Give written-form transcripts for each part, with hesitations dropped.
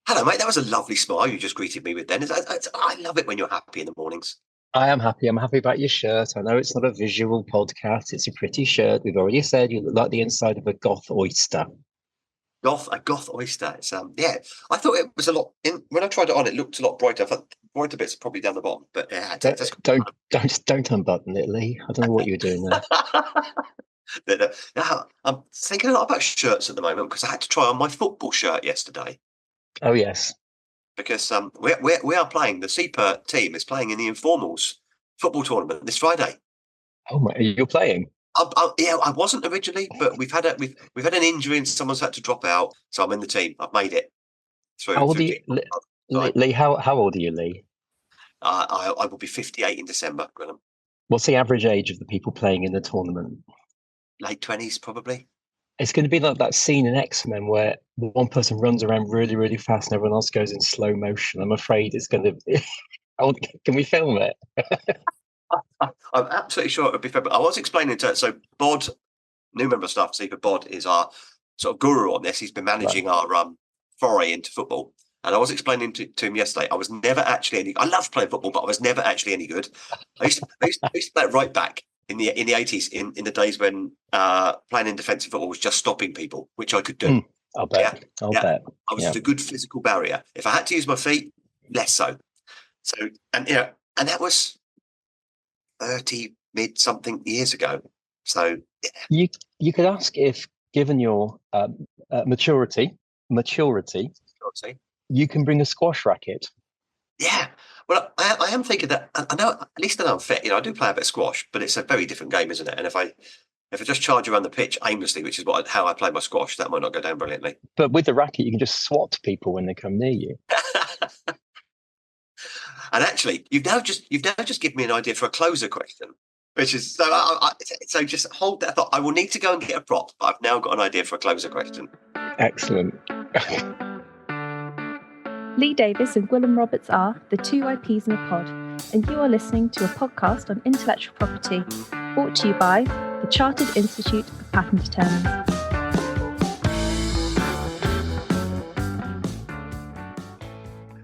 Hello, mate. That was a lovely smile you just greeted me with then. I love it when you're happy in the mornings. I am happy. I'm happy about your shirt. I know it's not a visual podcast. It's a pretty shirt. We've already said you look like the inside of a goth oyster. A goth oyster. Yeah. I thought it was a lot. When I tried it on, it looked a lot brighter. I thought brighter bits are probably down the bottom, but yeah, Don't that's don't unbutton it, Lee. I don't know what you're doing there. I'm thinking a lot about shirts at the moment because I had to try on my football shirt yesterday Oh yes. because we are playing. The SEPA team is playing in the informals football tournament this Friday. Oh my, you're playing. Yeah, I wasn't originally, but we've had an injury and someone's had to drop out, so I'm in the team. I've made it How through old are you, team. So Lee? How old are you, Lee? I will be 58 in December. Graham. What's the average age of the people playing in the tournament? Late 20s probably. It's going to be like that scene in X-Men where one person runs around really, really fast and everyone else goes in slow motion. I'm afraid it's going to be. Can we film it? I'm absolutely sure it would be fair. But I was explaining to so Bod, new member of staff, SEPA Bod is our sort of guru on this. He's been managing our foray into football. And I was explaining to him yesterday, I was never actually any. I loved playing football, but I was never actually any good. I used to play right back in the 80s, in the days when playing in defensive football was just stopping people, which I could do. I'll bet. Yeah, I'll yeah. bet. I was Yeah. just a good physical barrier. If I had to use my feet, less so. So and and that was 30 mid something years ago. So You could ask if, given your maturity, see. you can bring a squash racket. Yeah. Well, I am thinking that I know at least that I'm fit. I do play a bit of squash, but it's a very different game, isn't it? And if I just charge around the pitch aimlessly, which is how I play my squash, that might not go down brilliantly. But with the racket, you can just swat people when they come near you. And actually, you've now just given me an idea for a closer question, which is so. So just hold that thought. I will need to go and get a prop, but I've now got an idea for a closer question. Excellent. Lee Davis and Gwilym Roberts are the two IPs in a pod, and you are listening to a podcast on intellectual property, brought to you by the Chartered Institute of Patent Attorneys.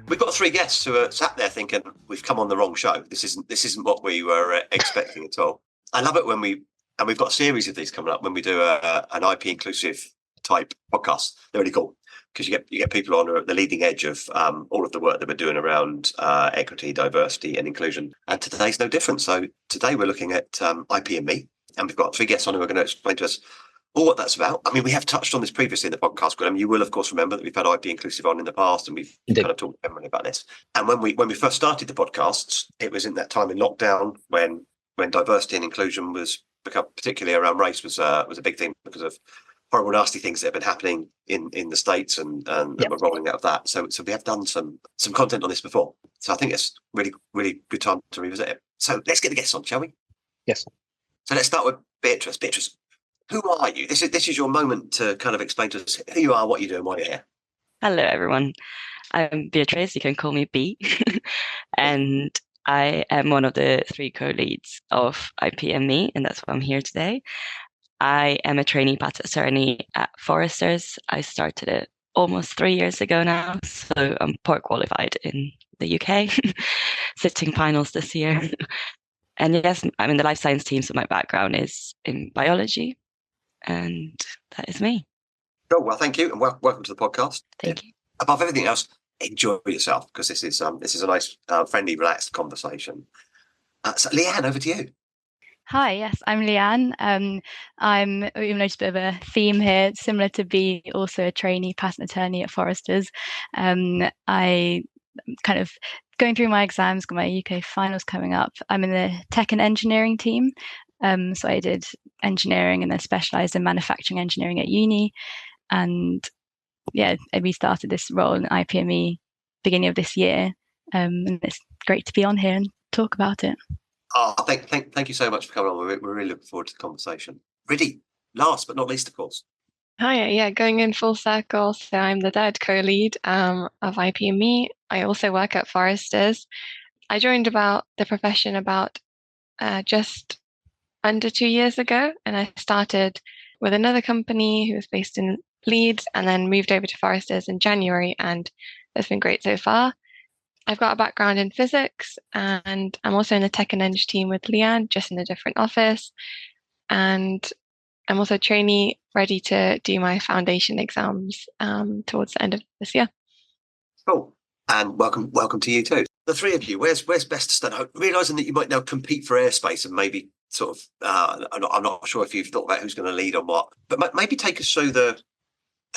We've got three guests who are sat there thinking we've come on the wrong show. This isn't what we were expecting at all. I love it when we've got a series of these coming up when we do an IP inclusive type podcast. They're really cool because you get people on the leading edge of all of the work that we're doing around equity, diversity, and inclusion. And today's no different. So today we're looking at IP and me, and we've got three guests on who are going to explain to us all what that's about. I mean, we have touched on this previously in the podcast, Graham. You will, of course, remember that we've had IP Inclusive on in the past, and we've kind of talked generally about this. And when we first started the podcasts, it was in that time in lockdown when diversity and inclusion was become, particularly around race, was a big thing because of horrible, nasty things that have been happening in the States, and we're rolling out of that. So we have done some content on this before. So I think it's really, really good time to revisit it. So let's get the guests on, shall we? Yes. So let's start with Beatrice. Beatrice, who are you? This is your moment to kind of explain to us who you are, what you do, and why you're here. Hello, everyone. I'm Beatrice. You can call me B. And I am one of the three co-leads of IPME, and that's why I'm here today. I am a trainee patent attorney at Forrester's. I started it almost 3 years ago now, so I'm part qualified in the UK, sitting finals this year. And yes, I'm in the life science team, so my background is in biology, and that is me. Oh, well, thank you, and welcome to the podcast. Thank you. Above everything else, enjoy yourself because this is a nice, friendly, relaxed conversation. So, Lianne, over to you. Hi, yes, I'm Lianne. You'll notice a bit of a theme here, similar to be also a trainee patent attorney at Forrester's. I kind of going through my exams, got my UK finals coming up. I'm in the tech and engineering team. So I did engineering and then specialised in manufacturing engineering at uni. And yeah, we started this role in IPME beginning of this year. And it's great to be on here and talk about it. Oh, thank you so much for coming on. We're really looking forward to the conversation. Riddhi, last but not least, of course. Hi, yeah, going in full circle. So I'm the third co-lead of IPME. I also work at Forrester's. I joined about the profession about just under 2 years ago, and I started with another company who was based in Leeds, and then moved over to Forrester's in January, and It's been great so far. I've got a background in physics, and I'm also in the tech and eng team with Lianne, just in a different office. And I'm also a trainee, ready to do my foundation exams towards the end of this year. Cool. And welcome to you too. The three of you, where's best to start? Realising that you might now compete for airspace and maybe sort of, I'm not sure if you've thought about who's going to lead on what, but maybe take us through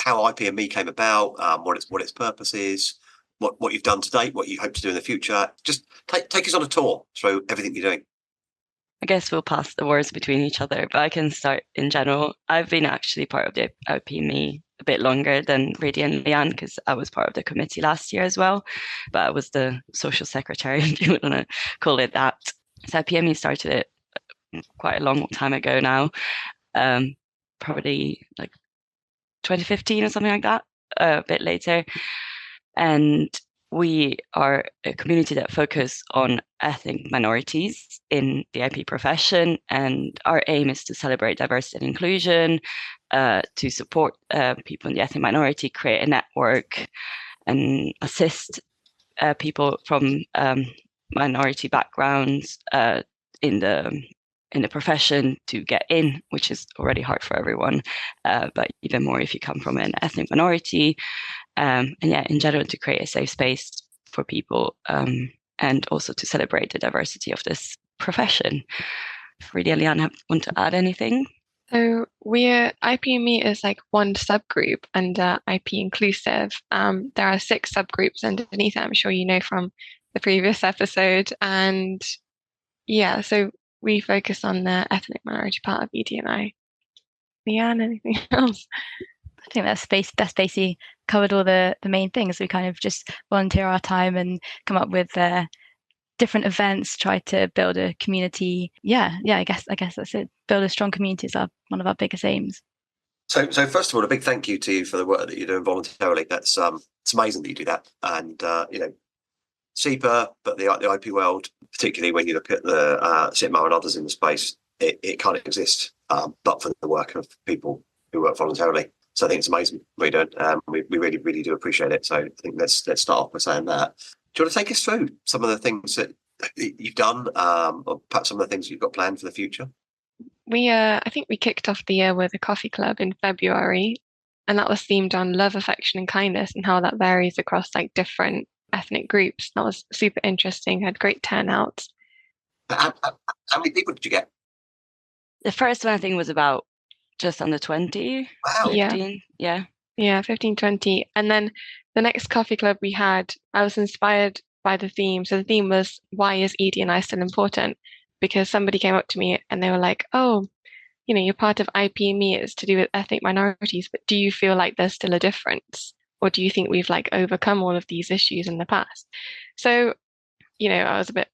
how IP&Me came about, what its purpose is, what you've done to date, what you hope to do in the future. Just take us on a tour through everything you're doing. I guess we'll pass the words between each other, but I can start in general. I've been actually part of the IP&Me a bit longer than Riddhi and Lianne, because I was part of the committee last year as well, but I was the social secretary, if you want to call it that. So IP&Me started it quite a long time ago now, probably like 2015 or something like that, a bit later. And we are a community that focus on ethnic minorities in the IP profession, and our aim is to celebrate diversity and inclusion, to support people in the ethnic minority, create a network, and assist people from minority backgrounds in the profession to get in, which is already hard for everyone, but even more if you come from an ethnic minority. And yeah, in general, to create a safe space for people, and also to celebrate the diversity of this profession. If Riddhi and Lianne want to add anything? So IP&Me is like one subgroup under IP Inclusive. There are 6 subgroups underneath it, I'm sure you know from the previous episode. And yeah, so we focus on the ethnic minority part of ED&I. Lianne, anything else? I think that's basically covered all the main things. We kind of just volunteer our time and come up with different events, try to build a community. Yeah, I guess that's it. Build a strong community is one of our biggest aims. So first of all, a big thank you to you for the work that you're doing voluntarily. That's it's amazing that you do that, and super, but the IP world, particularly when you look at the CITMA and others in the space, it can't exist but for the work of people who work voluntarily. So I think it's amazing what you're doing. We really, really do appreciate it. So I think let's start off by saying that. Do you want to take us through some of the things that you've done, or perhaps some of the things you've got planned for the future? I think we kicked off the year with a coffee club in February, and that was themed on love, affection, and kindness, and how that varies across like different ethnic groups. That was super interesting. Had great turnouts. How many people did you get? The first one I think was about just under 20. Wow. 15, yeah. Yeah, 15, 20. And then the next coffee club we had, I was inspired by the theme. So the theme was, why is ED&I still important? Because somebody came up to me and they were like, oh, you're part of IP&Me, it's to do with ethnic minorities, but do you feel like there's still a difference? Or do you think we've like overcome all of these issues in the past? So, I was a bit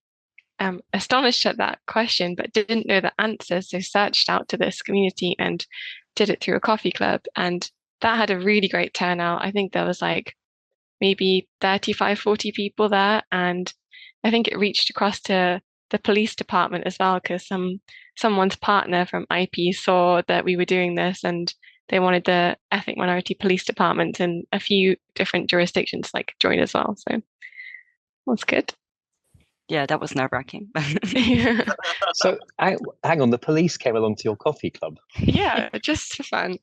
astonished at that question, but didn't know the answer. So searched out to this community and did it through a coffee club. And that had a really great turnout. I think there was like maybe 35, 40 people there. And I think it reached across to the police department as well, because someone's partner from IP saw that we were doing this and they wanted the ethnic minority police department in a few different jurisdictions like join as well. So that's good. Yeah, that was nerve-wracking. So hang on, the police came along to your coffee club? Yeah, just for fun.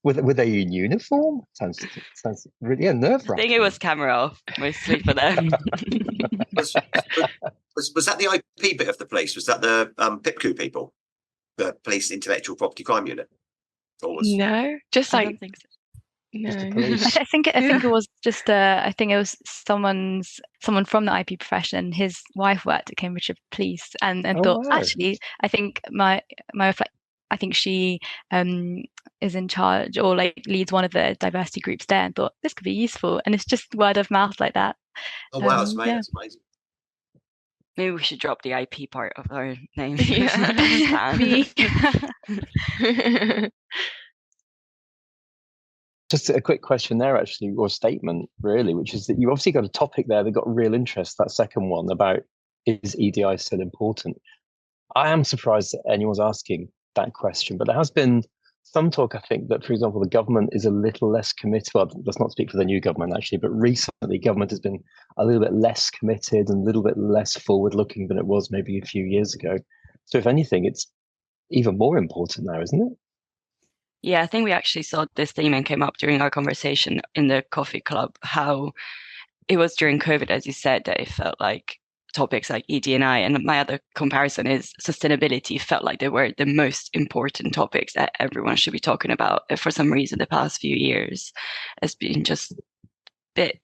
Were they in uniform? Sounds really nerve-wracking. I think it was camera off mostly for them. Was that the IP bit of the police? Was that the PIPCU people, the Police Intellectual Property Crime Unit? Or was... No, just I like don't think so. no. I think it was just I think it was someone from the IP profession. His wife worked at Cambridgeshire Police and thought, wow. actually, I think I think she is in charge or like leads one of the diversity groups there, and thought this could be useful. And it's just word of mouth like that. Oh wow, that's amazing. Maybe we should drop the IP part of our name. Yeah. Just a quick question there, actually, or statement, really, which is that you obviously got a topic there that got real interest, that second one about, is EDI still important? I am surprised that anyone's asking that question, but there has been some talk, I think, that, for example, the government is a little less committed. Well, let's not speak for the new government, actually, but recently government has been a little bit less committed and a little bit less forward-looking than it was maybe a few years ago. So if anything, it's even more important now, isn't it? Yeah, I think we actually saw this theme and came up during our conversation in the coffee club, how it was during COVID, as you said, that it felt like topics like ED&I, and my other comparison is sustainability, felt like they were the most important topics that everyone should be talking about. For some reason, the past few years has been just a bit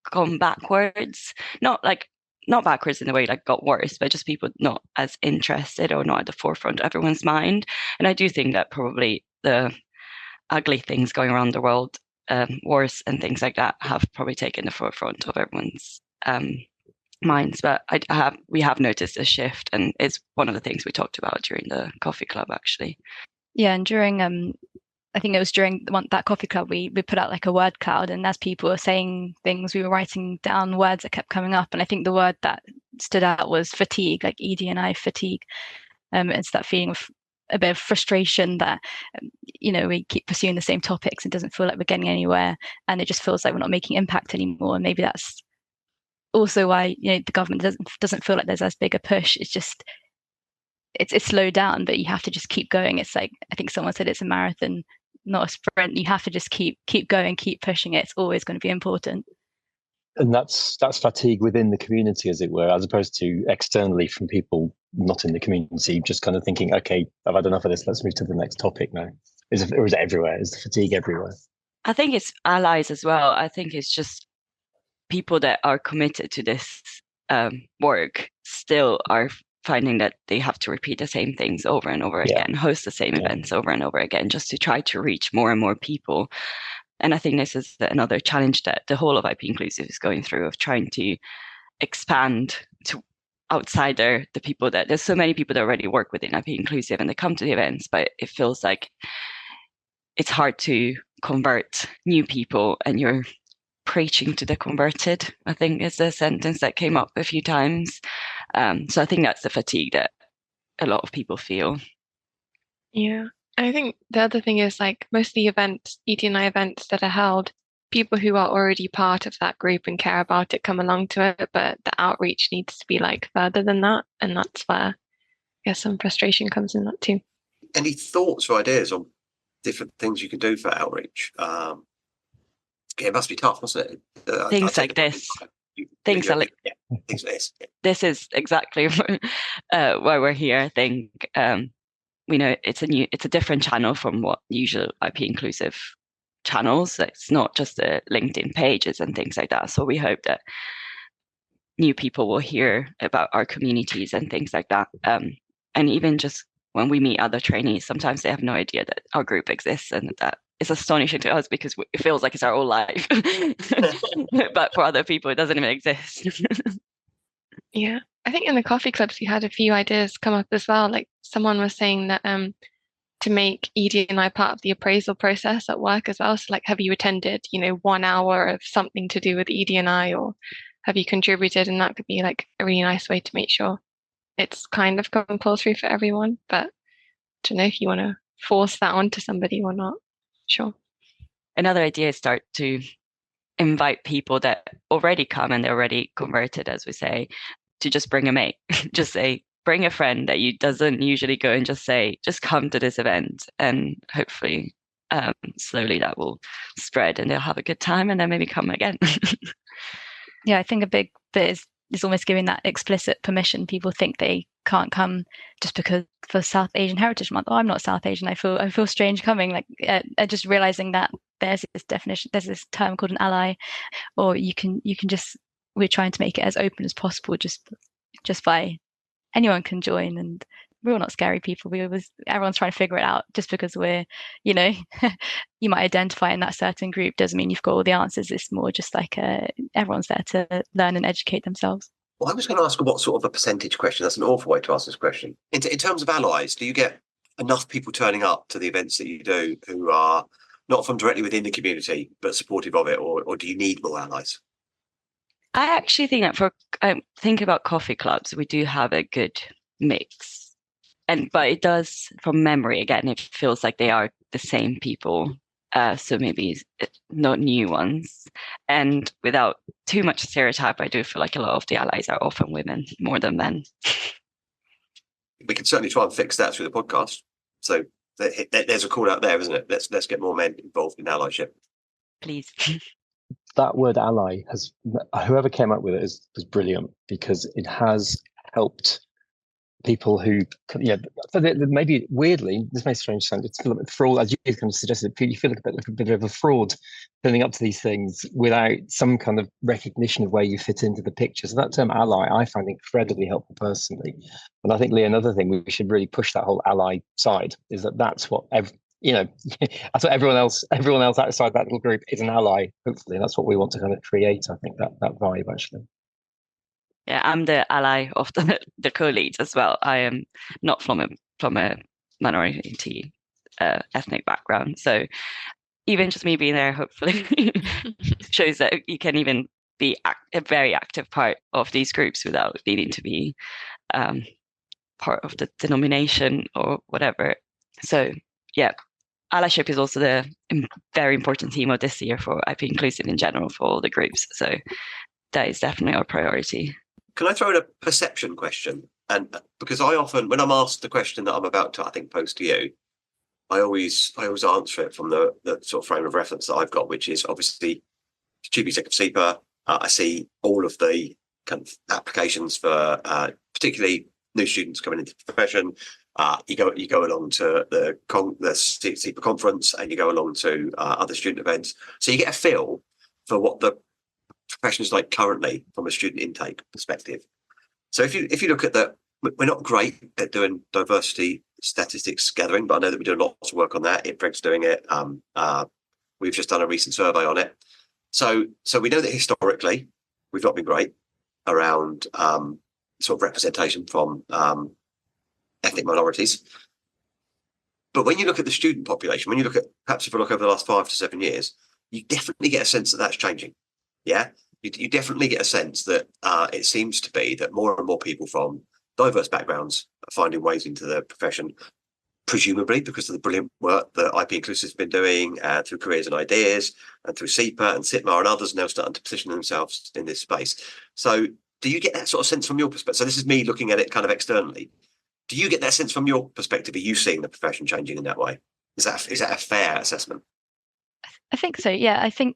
gone backwards. Not backwards in the way like got worse, but just people not as interested or not at the forefront of everyone's mind. And I do think that probably the ugly things going around the world, wars and things like that, have probably taken the forefront of everyone's minds. But we have noticed a shift, and it's one of the things we talked about during the coffee club, actually. Yeah, and during I think it was during that coffee club, we put out like a word cloud, and as people were saying things, we were writing down words that kept coming up. And I think the word that stood out was fatigue, like ED&I fatigue. It's that feeling of a bit of frustration that, we keep pursuing the same topics. It doesn't feel like we're getting anywhere, and it just feels like we're not making impact anymore. And maybe that's also why, the government doesn't feel like there's as big a push. It's just, it's slowed down, but you have to just keep going. It's like, I think someone said it's a marathon, not a sprint. You have to just keep going, keep pushing it. It's always going to be important. And that's fatigue within the community, as it were, as opposed to externally from people not in the community, just kind of thinking, okay, I've had enough of this, let's move to the next topic now. Or is it everywhere? Is the fatigue everywhere? I think it's allies as well. I think it's just people that are committed to this work still are finding that they have to repeat the same things over and over again, host the same events over and over again, just to try to reach more and more people. And I think this is another challenge that the whole of IP Inclusive is going through, of trying to expand to outside the people that, there's so many people that already work within IP Inclusive and they come to the events, but it feels like it's hard to convert new people, and you're preaching to the converted, I think is the sentence that came up a few times. So I think that's the fatigue that a lot of people feel. Yeah. I think the other thing is, like, most of the events, ED&I events that are held, people who are already part of that group and care about it come along to it, but the outreach needs to be like further than that. And that's where I guess some frustration comes in that too. Any thoughts or ideas on different things you can do for outreach? It must be tough, mustn't it? Things like this. Things like this. This is exactly why we're here. I think we know it's a different channel from what usual IP Inclusive channels. It's not just the LinkedIn pages and things like that. So we hope that new people will hear about our communities and things like that. And even just when we meet other trainees, sometimes they have no idea that our group exists, and that is astonishing to us because it feels like it's our whole life. But for other people, it doesn't even exist. Yeah. I think in the coffee clubs, we had a few ideas come up as well. Like, someone was saying that to make ED&I part of the appraisal process at work as well. So, like, have you attended, 1 hour of something to do with ED&I, or have you contributed? And that could be like a really nice way to make sure it's kind of compulsory for everyone. But I don't know if you want to force that onto somebody or not. Sure. Another idea is start to invite people that already come and they're already converted, as we say, to just bring a mate. Just say, bring a friend that you doesn't usually go, and just say, just come to this event, and hopefully slowly that will spread and they'll have a good time and then maybe come again. Yeah, I think a big bit is almost giving that explicit permission. People think they can't come just because for South Asian Heritage Month. Oh, I'm not South Asian. I feel strange coming. Like just realizing that there's this definition, there's this term called an ally, or you can just, we're trying to make it as open as possible, just by anyone can join, and we're all not scary people. Everyone's trying to figure it out. Just because we're, you might identify in that certain group doesn't mean you've got all the answers. It's more just like everyone's there to learn and educate themselves. Well, I was going to ask what sort of a percentage question. That's an awful way to ask this question. In terms of allies, do you get enough people turning up to the events that you do who are not from directly within the community but supportive of it, or do you need more allies? I actually think that for think about coffee clubs, we do have a good mix, but it does, from memory again, it feels like they are the same people. So maybe not new ones. And without too much stereotype, I do feel like a lot of the allies are often women more than men. We can certainly try and fix that through the podcast. So there's a call out there, isn't it? Let's get more men involved in allyship. Please. That word ally whoever came up with it is brilliant, because it has helped people who, maybe weirdly, this may strange sound, it's a little bit fraud, as you kind of suggested, you feel like a bit of a fraud turning up to these things without some kind of recognition of where you fit into the picture. So that term ally, I find incredibly helpful personally. And I think, Lee, another thing we should really push that whole ally side is that's what that's what everyone else outside that little group is, an ally. Hopefully, that's what we want to kind of create. I think that vibe actually. Yeah, I'm the ally of the co-leads as well. I am not from a minority ethnic background, so even just me being there hopefully shows that you can even be a very active part of these groups without needing to be part of the denomination or whatever. So yeah, allyship is also the very important theme of this year for IP Inclusive in general for all the groups. So that is definitely our priority. Can I throw in a perception question? And because I often, when I'm asked the question that I'm about to, I think, pose to you, I always answer it from the sort of frame of reference that I've got, which is obviously chief executive of CEPA. I see all of the kind of applications for particularly new students coming into the profession. You go along to the CEPA conference, and you go along to other student events, so you get a feel for what the profession is like currently from a student intake perspective. So if you look at that, we're not great at doing diversity statistics gathering, but I know that we do lots of work on that. IPREG's doing it. We've just done a recent survey on it. So we know that historically we've not been great around sort of representation from ethnic minorities. But when you look at the student population, when you look at, perhaps if you look over the last 5 to 7 years, you definitely get a sense that that's changing. Yeah, you definitely get a sense that it seems to be that more and more people from diverse backgrounds are finding ways into the profession, presumably because of the brilliant work that IP Inclusive has been doing through Careers and Ideas and through CEPA and SITMA and others now starting to position themselves in this space. So do you get that sort of sense from your perspective? So this is me looking at it kind of externally. Do you get that sense from your perspective? Are you seeing the profession changing in that way? Is that a fair assessment? I think so. Yeah, I think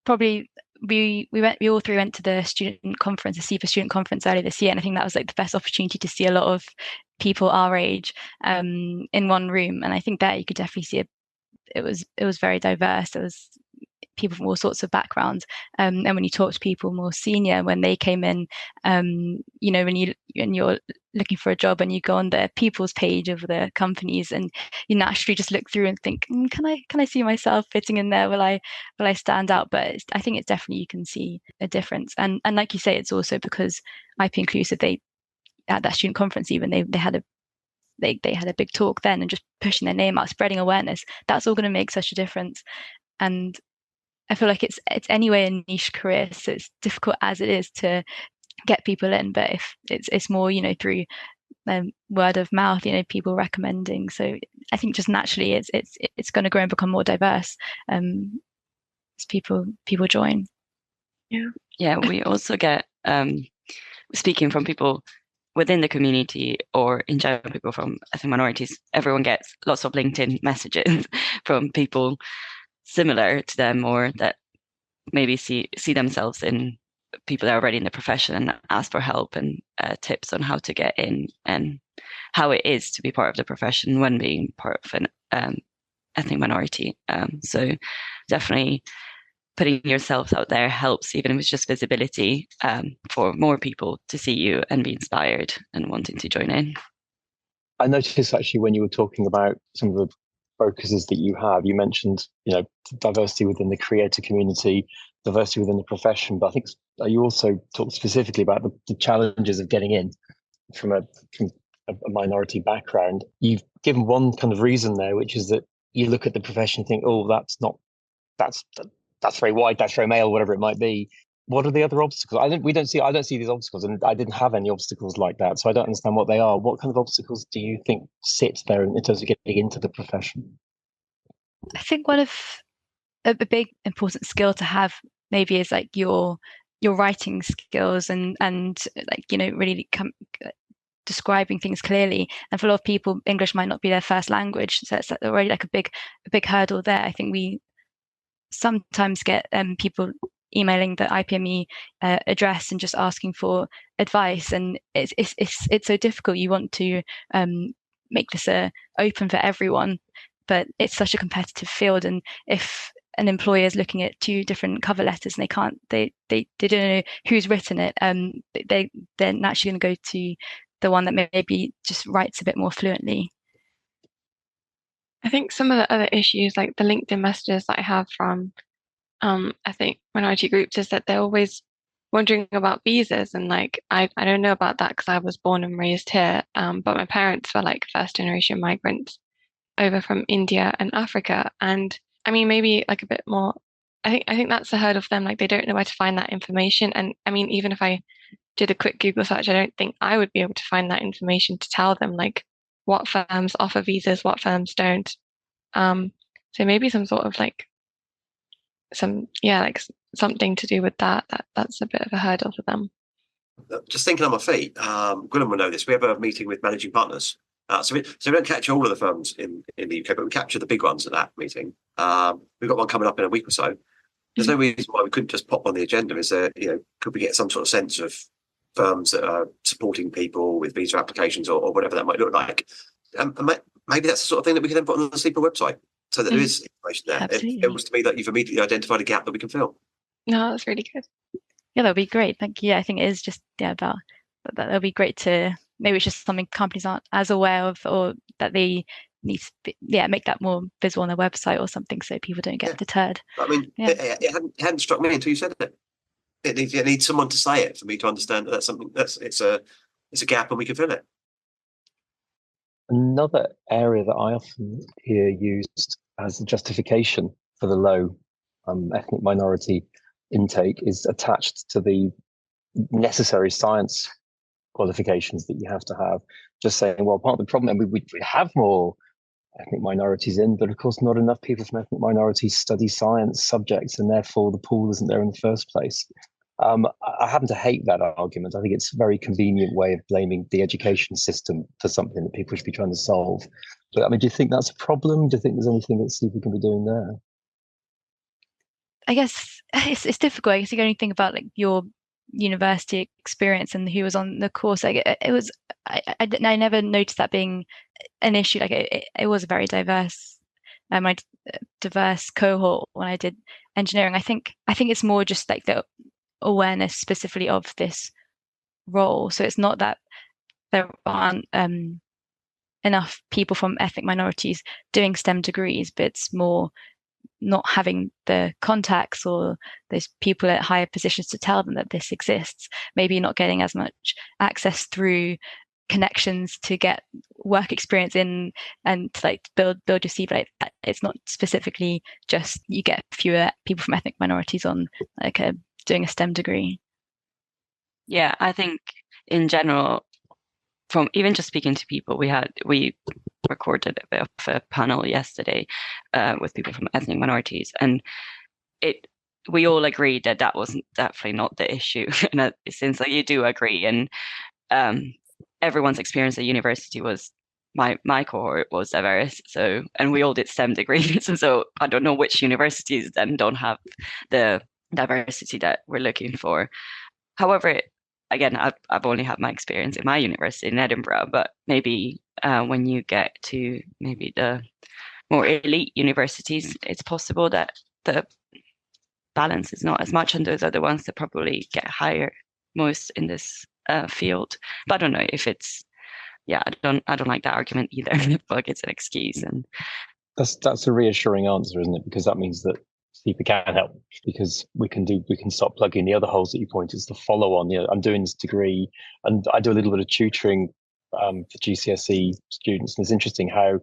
probably we all three went to the student conference, the CEPA student conference earlier this year, and I think that was like the best opportunity to see a lot of people our age in one room. And I think that you could definitely see it was very diverse. There was people from all sorts of backgrounds, and when you talk to people more senior, when they came in, when you're looking for a job and you go on the people's page of the companies, and you naturally just look through and think, can I see myself fitting in there? Will I stand out? But I think it's definitely, you can see a difference, and like you say, it's also because IP Inclusive, they at that student conference, even they had a big talk then, and just pushing their name out, spreading awareness. That's all going to make such a difference. And I feel like it's anyway a niche career, so it's difficult as it is to get people in. But if it's more, through word of mouth, people recommending. So I think just naturally it's going to grow and become more diverse as people join. Yeah, we also get speaking from people within the community, or in general people from ethnic minorities, everyone gets lots of LinkedIn messages from people similar to them, or that maybe see themselves in people that are already in the profession and ask for help and tips on how to get in and how it is to be part of the profession when being part of an ethnic minority. So definitely putting yourself out there helps, even if it's just visibility, for more people to see you and be inspired and wanting to join in. I noticed actually when you were talking about some of the focuses that you have, you mentioned, diversity within the creator community, diversity within the profession, but I think you also talked specifically about the challenges of getting in from a minority background. You've given one kind of reason there, which is that you look at the profession and think, oh, that's very white, that's very male, whatever it might be. What are the other obstacles? I don't see these obstacles, and I didn't have any obstacles like that, so I don't understand what they are. What kind of obstacles do you think sit there in terms of getting into the profession? I think one of a big important skill to have maybe is like your writing skills and like, you know, really describing things clearly. And for a lot of people, English might not be their first language, so it's already like a big hurdle there. I think we sometimes get people emailing the IPME address and just asking for advice, and it's so difficult. You want to make this open for everyone, but it's such a competitive field, and if an employer is looking at two different cover letters and they don't know who's written it, they're naturally going to go to the one that maybe just writes a bit more fluently. I think some of the other issues, like the LinkedIn messages that I have from I think minority groups, is that they're always wondering about visas, and like I don't know about that because I was born and raised here, but my parents were like first generation migrants over from India and Africa, and I mean maybe like a bit more. I think that's the hurdle for them. Like they don't know where to find that information, and I mean even if I did a quick Google search, I don't think I would be able to find that information to tell them like what firms offer visas, what firms don't. So maybe some sort of like something to do with that's a bit of a hurdle for them. Just thinking on my feet, Gwilym will know this. We have a meeting with managing partners. So we don't capture all of the firms in the UK, but we capture the big ones at that meeting. We've got one coming up in a week or so. There's no reason why we couldn't just pop on the agenda. Is there, could we get some sort of sense of firms that are supporting people with visa applications or whatever that might look like? Maybe that's the sort of thing that we can then put on the SEPA website, so that there is information there. It feels to me that you've immediately identified a gap that we can fill. No, that's really good. Yeah, that'd be great. Thank you. Yeah, I think it is just about that'll be great to, maybe it's just something companies aren't as aware of, or that they need to make that more visible on their website or something, so people don't get deterred. I mean, it hadn't struck me until you said it. It needs someone to say it for me to understand that that's something it's a gap and we can fill it. Another area that I often hear used as a justification for the low ethnic minority intake is attached to the necessary science qualifications that you have to have. Just saying, well, part of the problem, and we have more ethnic minorities in, but of course not enough people from ethnic minorities study science subjects, and therefore the pool isn't there in the first place. I happen to hate that argument. I think it's a very convenient way of blaming the education system for something that people should be trying to solve. But I mean, do you think that's a problem? Do you think there's anything that CEPA can be doing there? I guess it's difficult. I guess you can only think about like your university experience and who was on the course. Like it was, I never noticed that being an issue. Like it was a very diverse, my diverse cohort when I did engineering. I think it's more just like the awareness specifically of this role. So it's not that there aren't enough people from ethnic minorities doing STEM degrees, but it's more not having the contacts or those people at higher positions to tell them that this exists. Maybe not getting as much access through connections to get work experience in and to like build your CV. Like it's not specifically just you get fewer people from ethnic minorities on like doing a STEM degree. Yeah, I think in general, from even just speaking to people, we recorded a bit of a panel yesterday with people from ethnic minorities, and we all agreed that wasn't definitely not the issue. And it seems like you do agree, and everyone's experience at university was my cohort was diverse. So, and we all did STEM degrees, and so I don't know which universities then don't have the diversity that we're looking for. However, again, I've only had my experience in my university in Edinburgh, but maybe when you get to maybe the more elite universities, it's possible that the balance is not as much, and those are the ones that probably get higher most in this field. But I don't know if it's, I don't like that argument either. Like it's an excuse, and that's a reassuring answer, isn't it? Because that means that people can help, because we can stop plugging the other holes that you pointed. It's the follow on. I'm doing this degree and I do a little bit of tutoring for GCSE students, and it's interesting how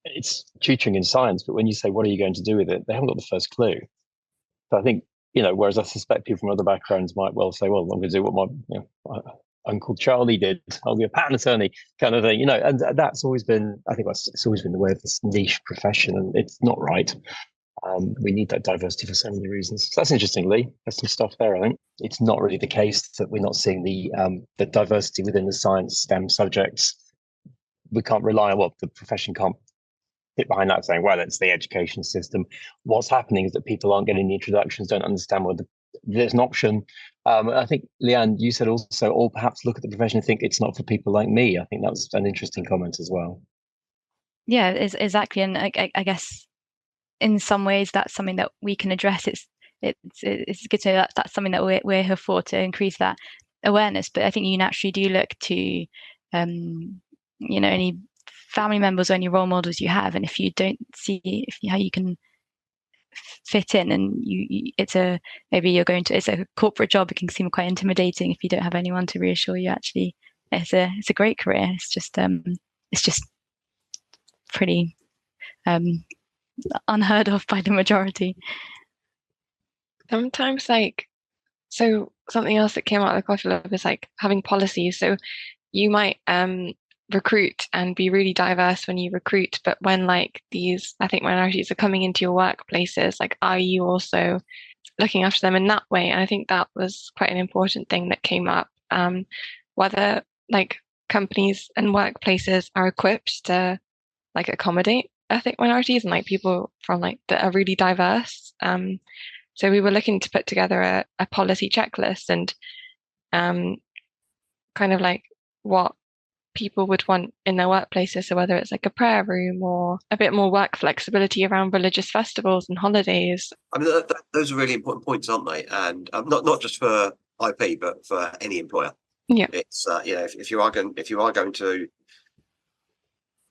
it's tutoring in science, but when you say what are you going to do with it, they haven't got the first clue. So I think, whereas I suspect people from other backgrounds might well say, well, I'm going to do what Uncle Charlie did. I'll be a patent attorney kind of thing, and that's always been, I think it's always been the way of this niche profession, and it's not right. We need that diversity for so many reasons. So that's interesting, Lee. There's some stuff there, I think. It's not really the case that we're not seeing the diversity within the science STEM subjects. We can't rely on the profession can't sit behind that saying, well, it's the education system. What's happening is that people aren't getting the introductions, don't understand what there's an option. I think, Lianne, you said also, or perhaps look at the profession and think it's not for people like me. I think that was an interesting comment as well. Yeah, exactly. And I guess in some ways that's something that we can address. It's good to know that's something that we're here for, to increase that awareness. But I think you naturally do look to any family members or any role models you have, and if you don't see how you can fit in, and it's a corporate job, it can seem quite intimidating if you don't have anyone to reassure you. Actually, it's a great career. It's just pretty unheard of by the majority. Sometimes, so something else that came out of the coffee lab is having policies. So you might recruit and be really diverse when you recruit, but when these ethnic minorities are coming into your workplaces, are you also looking after them in that way? And I think that was quite an important thing that came up, whether companies and workplaces are equipped to accommodate ethnic minorities and people from that are really diverse. So we were looking to put together a policy checklist, and kind of what people would want in their workplaces. So whether it's a prayer room or a bit more work flexibility around religious festivals and holidays. I mean, those are really important points, aren't they? And not just for IP, but for any employer. Yeah, it's if you are going to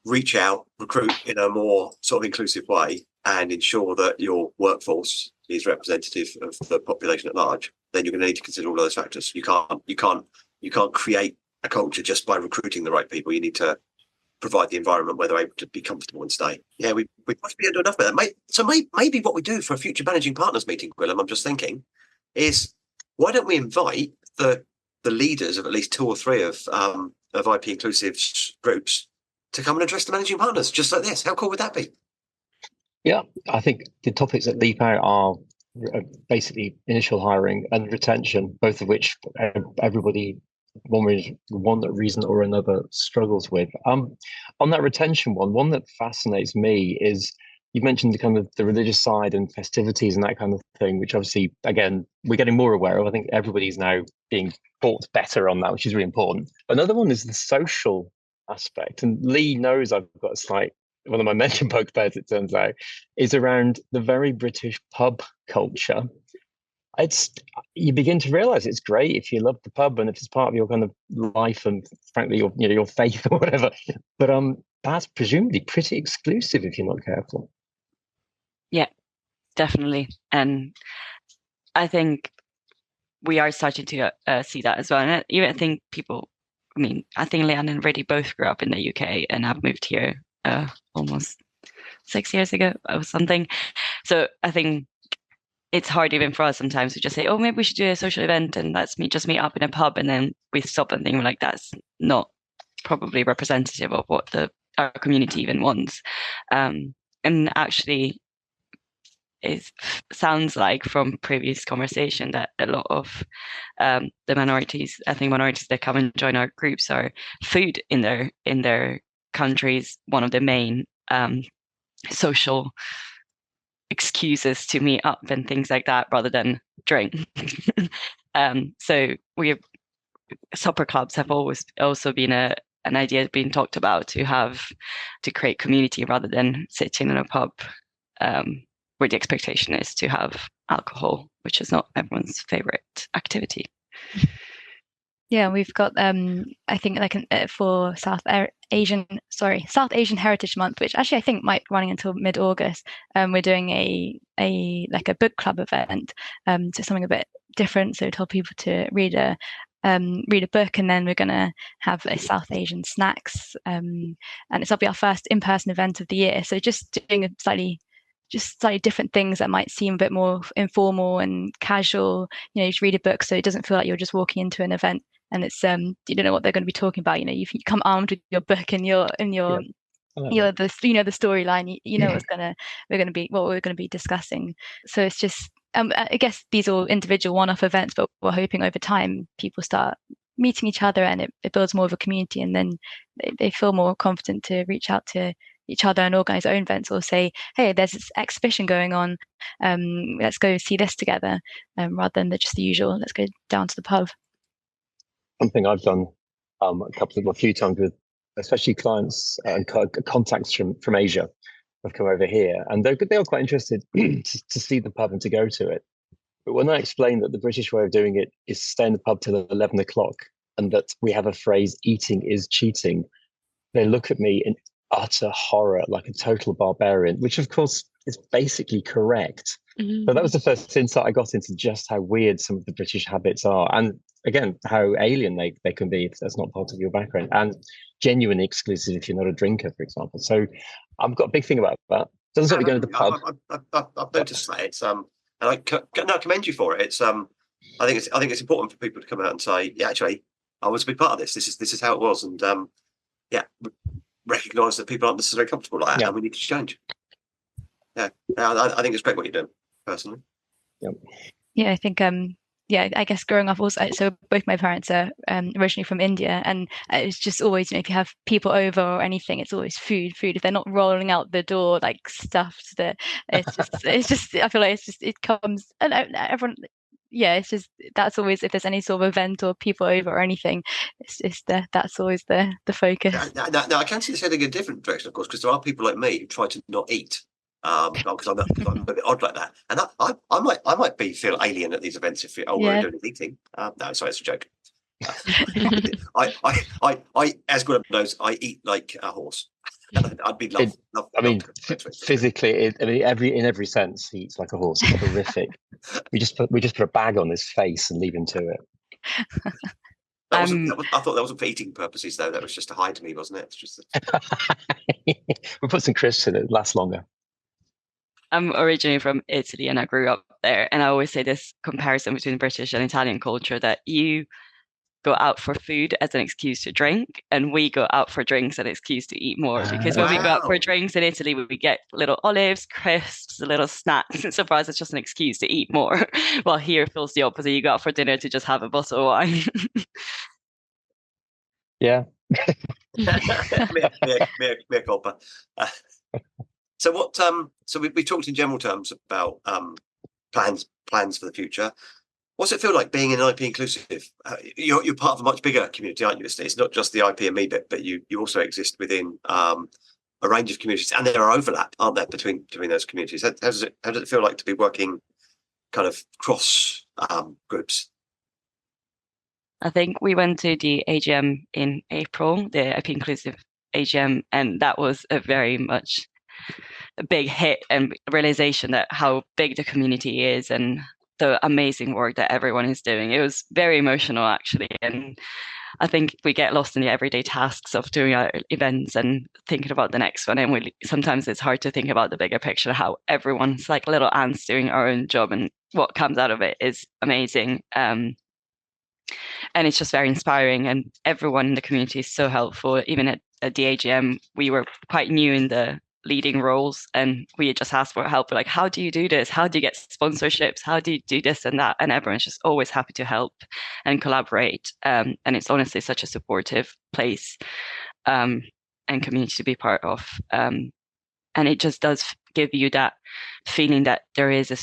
reach out, recruit in a more sort of inclusive way, and ensure that your workforce is representative of the population at large, then you're going to need to consider all those factors. You can't create a culture just by recruiting the right people. You need to provide the environment where they're able to be comfortable and stay. Yeah, we must be able to do enough of that. So maybe what we do for a future managing partners meeting, Gwilym, I'm just thinking, is why don't we invite the leaders of at least 2 or 3 of IP inclusive groups to come and address the managing partners, just like this? How cool would that be? Yeah, I think the topics that leap out are basically initial hiring and retention, both of which everybody, one reason or another, struggles with. On that retention one that fascinates me is you mentioned the kind of the religious side and festivities and that kind of thing, which obviously, again, we're getting more aware of. I think everybody's now being taught better on that, which is really important. Another one is the social aspect, and Lee knows I've got a slight, one of my mention bugbears, it turns out, is around the very British pub culture. You begin to realize it's great if you love the pub and if it's part of your kind of life and frankly your faith or whatever, but that's presumably pretty exclusive if you're not careful. Yeah, definitely. And I think we are starting to see that as well. And I think Lianne and Riddhi both grew up in the UK and have moved here almost 6 years ago or something. So I think it's hard even for us sometimes to just say, oh, maybe we should do a social event and let's meet up in a pub, and then we stop and think that's not probably representative of what our community even wants. And actually, it sounds like from previous conversation that a lot of the ethnic minorities that come and join our groups are food in their countries, one of the main social excuses to meet up and things like that, rather than drink. So supper clubs have always also been an idea being talked about to create community rather than sitting in a pub where the expectation is to have alcohol, which is not everyone's favorite activity. Yeah, we've got I think for South Asian Heritage Month, which actually I think might be running until mid-August. We're doing a book club event, so something a bit different. So we told people to read a book, and then we're going to have South Asian snacks, and it'll be our first in-person event of the year. So just doing slightly different things that might seem a bit more informal and casual. You just read a book, so it doesn't feel like you're just walking into an event and it's you don't know what they're going to be talking about. You come armed with your book and your the storyline. You know we're going to be discussing. So it's just I guess these are individual one-off events, but we're hoping over time people start meeting each other, and it builds more of a community, and then they feel more confident to reach out to each other and organize their own events, or say, hey, there's this exhibition going on, let's go see this together, rather than just the usual, let's go down to the pub. Something I've done a few times with especially clients and contacts from Asia have come over here, and they are quite interested to see the pub and to go to it. But when I explain that the British way of doing it is to stay in the pub till 11 o'clock, and that we have a phrase, eating is cheating, they look at me in utter horror, like a total barbarian, which of course is basically correct. Mm-hmm. But that was the first insight I got into just how weird some of the British habits are, and again, how alien they can be if that's not part of your background, and genuinely exclusive if you're not a drinker, for example. So I've got a big thing about that. Doesn't stop you going to the pub. I've noticed that. It's and I commend you for it. It's I think it's important for people to come out and say, yeah, actually, I was a big part of this. This is how it was, and recognise that people aren't necessarily comfortable like that, and we need to change. Yeah, I think it's great what you're doing, personally. Yeah, I think I guess growing up also, so both my parents are originally from India, and it's just always, if you have people over or anything, it's always food. If they're not rolling out the door like stuffed, that it's just I feel like it comes, and everyone. Yeah, it's just that's always, if there's any sort of event or people over or anything, that's always the focus. Now, I can see this heading in a different direction, of course, because there are people like me who try to not eat. Because I'm a bit odd like that, and I might feel alien at these events if we're doing eating. No, sorry, it's a joke. I as Graham knows, I eat like a horse. I'd be physically, in every sense, he eats like a horse. It's horrific. we just put a bag on his face and leave him to it. I thought that wasn't for eating purposes, though. That was just to hide me, wasn't it? It's just we put some crisps in it. Lasts longer. I'm originally from Italy and I grew up there, and I always say this comparison between British and Italian culture, that you go out for food as an excuse to drink, and we go out for drinks as an excuse to eat more, because when we go out for drinks in Italy, we get little olives, crisps, little snacks, and so for us it's just an excuse to eat more. While here it feels the opposite, you go out for dinner to just have a bottle of wine. Yeah. Mea culpa. So what? So we talked in general terms about plans for the future. What's it feel like being in IP inclusive? You're part of a much bigger community, aren't you? It's not just the IP and me bit, but you also exist within a range of communities, and there are overlap, aren't there, between those communities? How does it feel like to be working kind of cross groups? I think we went to the AGM in April, the IP inclusive AGM, and that was a very much a big hit and realization that how big the community is and the amazing work that everyone is doing. It was very emotional, actually, and I think we get lost in the everyday tasks of doing our events and thinking about the next one, and sometimes it's hard to think about the bigger picture, how everyone's like little ants doing our own job, and what comes out of it is amazing. And it's just very inspiring, and everyone in the community is so helpful. Even at the AGM, we were quite new in the leading roles, and we just asked for help. We're like, how do you do this? How do you get sponsorships? How do you do this and that? And everyone's just always happy to help and collaborate. And it's honestly such a supportive place and community to be part of. And it just does give you that feeling that there is a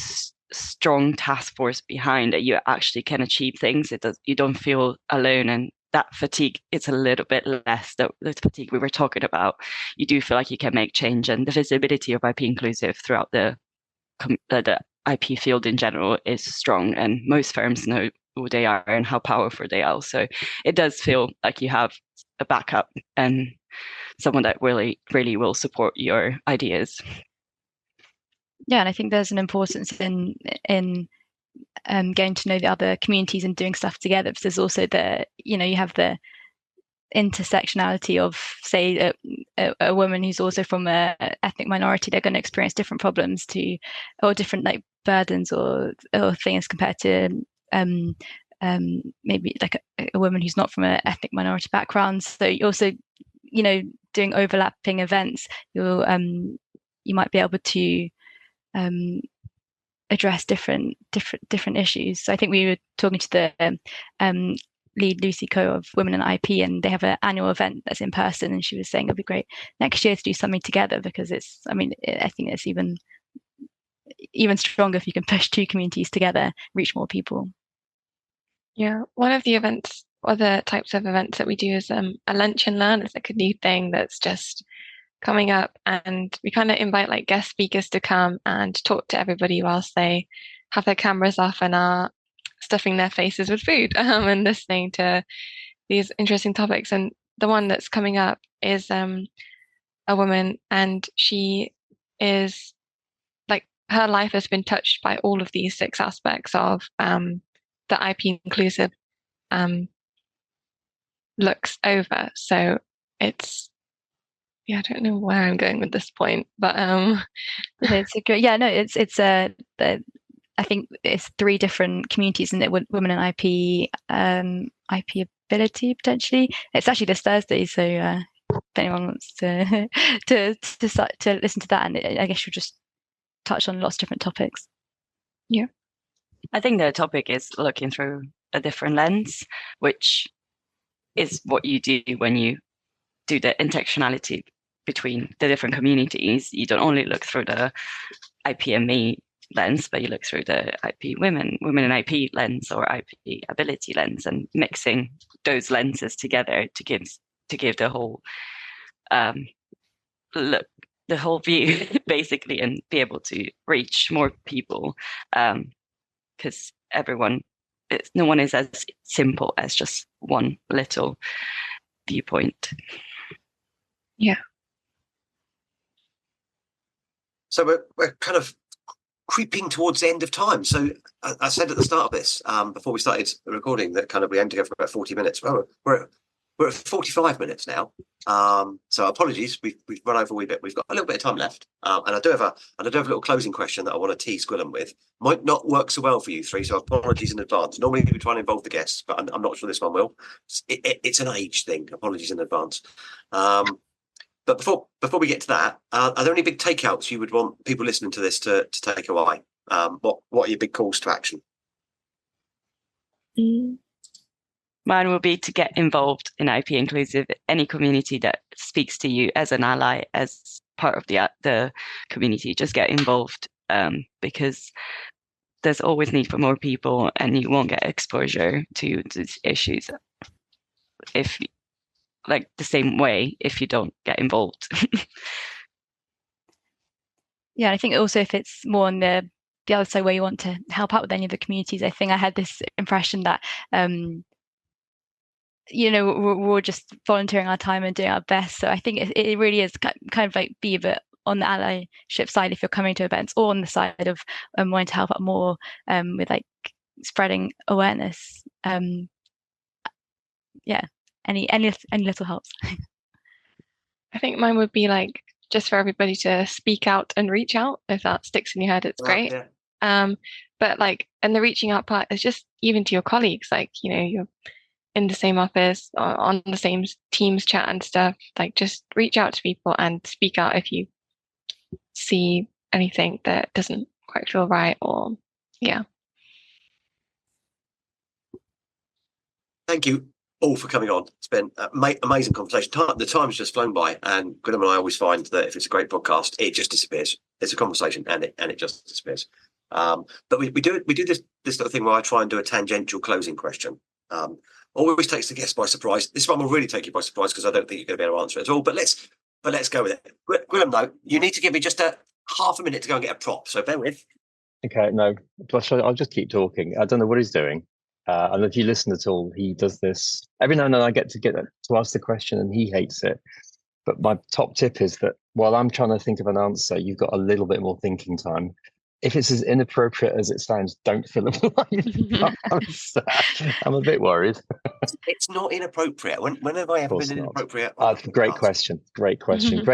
strong task force behind, that you actually can achieve things. You don't feel alone, and that fatigue, it's a little bit less, the fatigue we were talking about. You do feel like you can make change, and the visibility of IP inclusive throughout the IP field in general is strong, and most firms know who they are and how powerful they are. So it does feel like you have a backup and someone that really, really will support your ideas. Yeah, and I think there's an importance in getting to know the other communities and doing stuff together, because there's also you have the intersectionality of, say, a woman who's also from a ethnic minority. They're going to experience different problems or different burdens or things compared to maybe like a woman who's not from an ethnic minority background. So you also, doing overlapping events, you might be able to address different issues. So I think we were talking to the lead Lucy Co of Women in IP, and they have an annual event that's in person, and she was saying it'd be great next year to do something together, because I think it's even stronger if you can push two communities together, reach more people. Yeah, one of the events, other types of events that we do is a lunch and learn. It's like a new thing that's just coming up, and we kind of invite like guest speakers to come and talk to everybody whilst they have their cameras off and are stuffing their faces with food and listening to these interesting topics. And the one that's coming up is a woman, and she is like, her life has been touched by all of these 6 aspects of the IP inclusive looks over. So it's, I don't know where I'm going with this point, but it's a great, I think it's 3 different communities, and women in IP, IP ability potentially. It's actually this Thursday, so if anyone wants to listen to that, and I guess you'll just touch on lots of different topics. Yeah, I think the topic is looking through a different lens, which is what you do when you do the intersectionality between the different communities. You don't only look through the IPME lens, but you look through the IP women in IP lens or IP ability lens, and mixing those lenses together to give the whole look, the whole view basically, and be able to reach more people, because no one is as simple as just one little viewpoint. Yeah. So we're kind of creeping towards the end of time. So I said at the start of this, before we started recording, that kind of we aim to go for about 40 minutes. Well, we're at 45 minutes now. So apologies, we've run over a wee bit. We've got a little bit of time left, and I do have a little closing question that I want to tease Gwilym with. Might not work so well for you 3, so apologies in advance. Normally we try and involve the guests, but I'm not sure this one will. It's an age thing. Apologies in advance. But before we get to that, are there any big takeouts you would want people listening to this to take away? What are your big calls to action? Mine will be to get involved in IP inclusive, any community that speaks to you as an ally, as part of the community. Just get involved, because there's always need for more people, and you won't get exposure to these issues if like the same way if you don't get involved. Yeah, I think also if it's more on the other side where you want to help out with any of the communities, I think I had this impression that we're just volunteering our time and doing our best. So I think it really is kind of like be a bit on the allyship side if you're coming to events, or on the side of wanting to help out more with like spreading awareness. Any little helps. I think mine would be like just for everybody to speak out and reach out. If that sticks in your head, it's great. Yeah. But like, and the reaching out part is just even to your colleagues, like, you're in the same office or on the same Teams chat and stuff. Like, just reach out to people and speak out if you see anything that doesn't quite feel right, or yeah. Thank you all for coming on. It's been an amazing conversation. The time's just flown by, and Gwilym and I always find that if it's a great podcast, it just disappears. It's a conversation, and it just disappears. But we do this sort of thing where I try and do a tangential closing question. Always takes the guest by surprise. This one will really take you by surprise because I don't think you're going to be able to answer it at all. But let's go with it. Gwilym, though, you need to give me just a half a minute to go and get a prop. So bear with. Okay, no, I'll just keep talking. I don't know what he's doing. And if you listen at all, he does this every now and then. I get to ask the question, and he hates it. But my top tip is that while I'm trying to think of an answer, you've got a little bit more thinking time. If it's as inappropriate as it sounds, don't fill in the answer. I'm a bit worried. It's not inappropriate. When have I ever been inappropriate? Great question. Great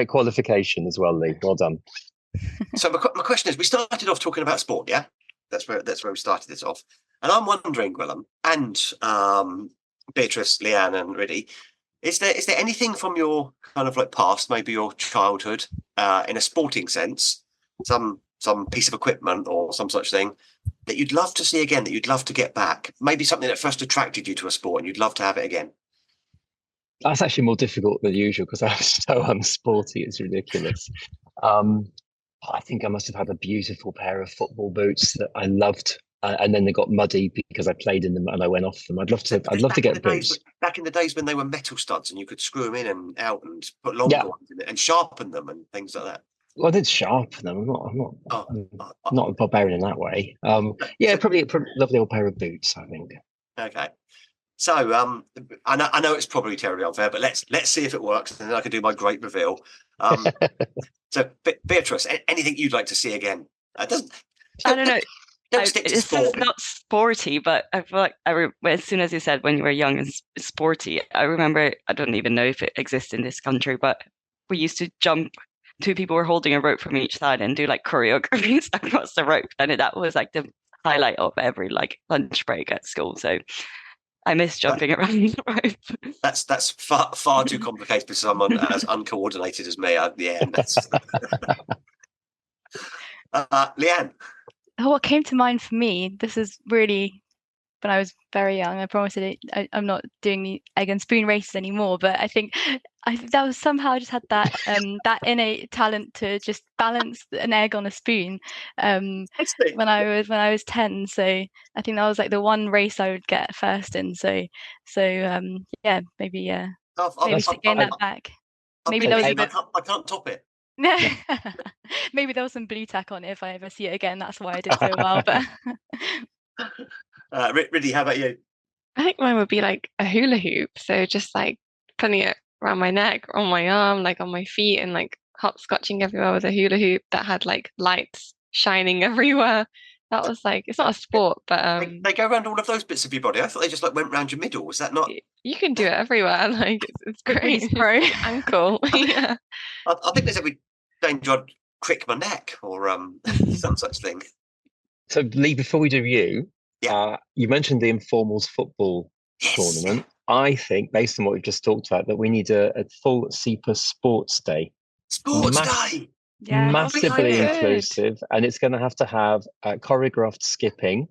qualification as well, Lee. Well done. So my question is, we started off talking about sport, yeah? That's where we started this off. And I'm wondering, Gwilym, and Beatrice, Lianne, and Riddhi, is there anything from your kind of like past, maybe your childhood, in a sporting sense, some piece of equipment or some such thing that you'd love to see again, that you'd love to get back? Maybe something that first attracted you to a sport and you'd love to have it again. That's actually more difficult than usual because I'm so unsporty. It's ridiculous. I think I must have had a beautiful pair of football boots that I loved, and then they got muddy because I played in them and I went off them. I'd love to get boots. Back in the days when they were metal studs and you could screw them in and out and put longer ones in it and sharpen them and things like that. Well, I did sharpen them. I'm not a barbarian in that way. Probably a lovely old pair of boots, I think. Okay. So I know it's probably terribly unfair, but let's see if it works, and then I can do my great reveal. So, Beatrice, anything you'd like to see again? I don't know. It's not sporty, but I feel like as soon as you said when you were young and sporty, I remember, I don't even know if it exists in this country, but we used to jump. Two people were holding a rope from each side and do like choreographies across the rope, and that was like the highlight of every like lunch break at school. So I miss jumping around the rope. That's far too complicated for someone as uncoordinated as me. Lianne. What came to mind for me, this is really when I was very young. I promise I'm not doing the egg and spoon races anymore, but I think that was somehow I just had that that innate talent to just balance an egg on a spoon when I was 10. So I think that was like the one race I would get first in. So maybe gain that back. Maybe there was I can't top it. Maybe there was some blue tack on it if I ever see it again. That's why I did so well. But Riddhi, how about you? I think mine would be like a hula hoop. So just like putting it around my neck, on my arm, like on my feet, and like hopscotching everywhere with a hula hoop that had like lights shining everywhere. That was like, it's not a sport, but they go around all of those bits of your body. I thought they just like went round your middle. Was that not? You can do it everywhere. Like it's great. Ankle. Yeah. I think there's every danger I'd crick my neck or some such thing. So Lee, before we do you mentioned the informals football tournament. I think, based on what we've just talked about, that we need a full SEPA sports day. Day. Yeah, Massively inclusive, and it's going to have choreographed skipping,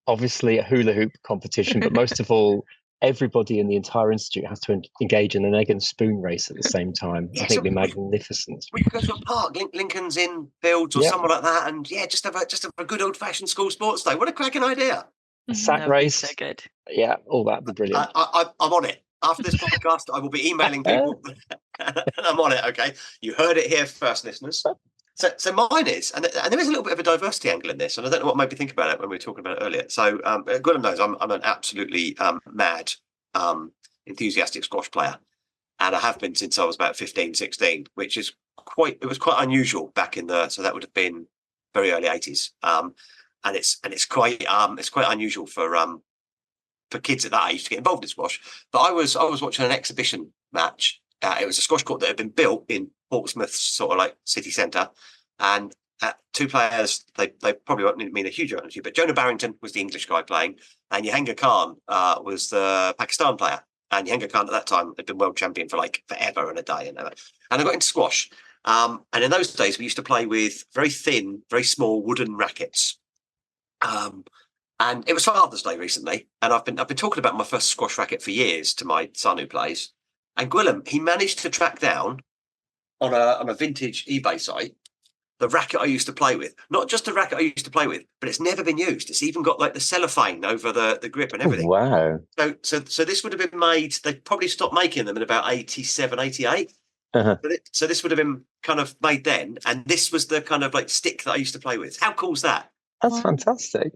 obviously a hula hoop competition, but most of all, everybody in the entire institute has to engage in an egg and spoon race at the same time. I think it'd be magnificent. We could go to a park, Lincoln's Inn Fields or somewhere like that, and just have a good old-fashioned school sports day. What a cracking idea! A sack race, so good. Yeah, all that'd be brilliant. I'm on it. After this podcast, I will be emailing people, and I'm on it. Okay, you heard it here first, listeners. So mine is, and there is a little bit of a diversity angle in this, and I don't know what made me think about it when we were talking about it earlier. So Gwilym knows I'm an absolutely mad, enthusiastic squash player, and I have been since I was about 15, 16, which is quite unusual back in so that would have been very early 80s, and it's quite unusual for kids at that age to get involved in squash. But I was watching an exhibition match. It was a squash court that had been built in Portsmouth's sort of like city centre, and two players, they probably won't mean a huge amount to you, but Jonah Barrington was the English guy playing, and Jahangir Khan was the Pakistan player. And Jahangir Khan at that time had been world champion for like forever and a day, and I got into squash. And in those days, we used to play with very thin, very small wooden rackets. And it was Father's Day recently, and I've been talking about my first squash racket for years to my son who plays. And Gwilym, he managed to track down on a vintage eBay site the racket I used to play with. Not just the racket I used to play with, but it's never been used. It's even got like the cellophane over the grip and everything. Oh, wow. So this would have been made, they probably stopped making them in about 87, 88. So this would have been kind of made then, and this was the kind of like stick that I used to play with. How cool's that? That's fantastic.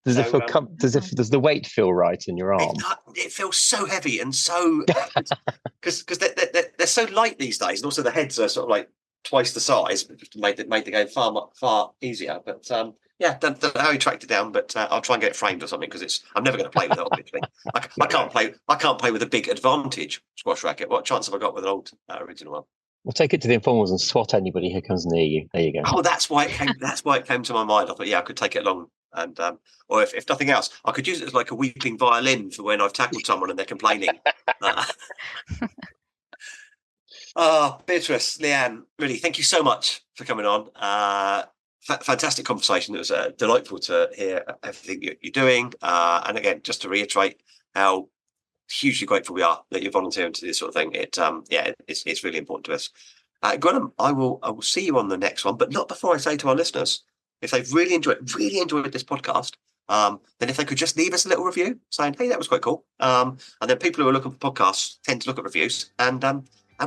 Does the weight feel right in your arm? It feels so heavy and so because they're so light these days, and also the heads are sort of like twice the size, which made the game far easier. But don't know how he tracked it down, but I'll try and get it framed or something because I'm never going to play with it. Obviously, I can't play with a big advantage squash racket. What chance have I got with an old original one? We'll take it to the informals and swat anybody who comes near you. There you go. Oh, that's why it came. That's why it came to my mind. I thought, yeah, I could take it along, and or if nothing else, I could use it as like a weeping violin for when I've tackled someone and they're complaining. Beatrice, Lianne, really, thank you so much for coming on. Fantastic conversation. It was delightful to hear everything you're doing, and again, just to reiterate how hugely grateful we are that you're volunteering to do this sort of thing. It's really important to us. Gwynam, I will see you on the next one, but not before I say to our listeners, if they've really enjoyed this podcast, then if they could just leave us a little review saying, hey, that was quite cool. And then people who are looking for podcasts tend to look at reviews, and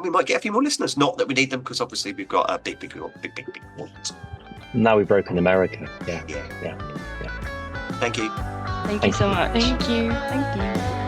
we might get a few more listeners. Not that we need them, because obviously we've got a big ones. Now we've broken America. Yeah. Thank you. Thank you so much. Thank you.